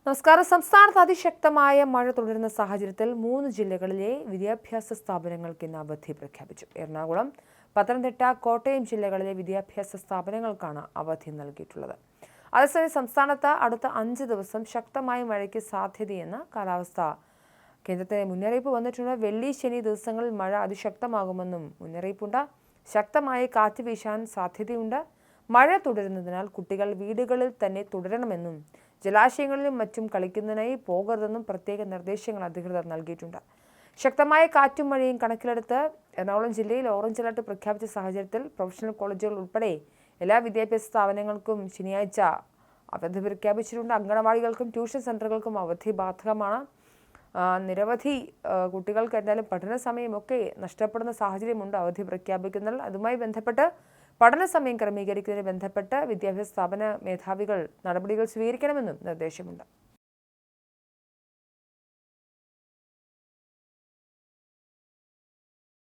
നമസ്കാരം. സംസ്ഥാനത്ത് അതിശക്തമായ മഴ തുടരുന്ന സാഹചര്യത്തിൽ 3 ജില്ലകളിലെ വിദ്യാഭ്യാസ സ്ഥാപനങ്ങൾക്ക് ഇന്ന് അവധി പ്രഖ്യാപിച്ചു. എറണാകുളം, പത്തനംതിട്ട, കോട്ടയം ജില്ലകളിലെ വിദ്യാഭ്യാസ സ്ഥാപനങ്ങൾക്കാണ് അവധി നൽകിയിട്ടുള്ളത്. അതേസമയം സംസ്ഥാനത്ത് അടുത്ത 5 ദിവസം ശക്തമായ മഴയ്ക്ക് സാധ്യതയെന്ന് കാലാവസ്ഥാ കേന്ദ്രത്തിന്റെ മുന്നറിയിപ്പ് വന്നിട്ടുണ്ട്. വെള്ളി, ശനി ദിവസങ്ങളിൽ മഴ അതിശക്തമാകുമെന്നും മുന്നറിയിപ്പുണ്ട്. ശക്തമായ കാറ്റ് വീശാൻ സാധ്യതയുണ്ട്. മഴ തുടരുന്നതിനാൽ കുട്ടികൾ വീടുകളിൽ തന്നെ തുടരണമെന്നും ജലാശയങ്ങളിലും മറ്റും കളിക്കുന്നതിനായി പോകരുതെന്നും പ്രത്യേക നിർദ്ദേശങ്ങൾ അധികൃതർ നൽകിയിട്ടുണ്ട്. ശക്തമായ കാറ്റും മഴയും കണക്കിലെടുത്ത് എറണാകുളം ജില്ലയിൽ ഓറഞ്ച് അലർട്ട് പ്രഖ്യാപിച്ച സാഹചര്യത്തിൽ പ്രൊഫഷണൽ കോളേജുകൾ ഉൾപ്പെടെ എല്ലാ വിദ്യാഭ്യാസ സ്ഥാപനങ്ങൾക്കും ശനിയാഴ്ച അവധി പ്രഖ്യാപിച്ചിട്ടുണ്ട്. അംഗനവാടികൾക്കും ട്യൂഷൻ സെന്ററുകൾക്കും അവധി ബാധകമാണ്. നിരവധി കുട്ടികൾക്ക് എന്തായാലും പഠന സമയമൊക്കെ നഷ്ടപ്പെടുന്ന സാഹചര്യമുണ്ട് അവധി പ്രഖ്യാപിക്കുന്നതിൽ. അതുമായി ബന്ധപ്പെട്ട് പഠന സമയം ക്രമീകരിക്കുന്നതിന് ബന്ധപ്പെട്ട് വിദ്യാഭ്യാസ സ്ഥാപന മേധാവികൾ നടപടികൾ സ്വീകരിക്കണമെന്നും നിർദ്ദേശമുണ്ട്.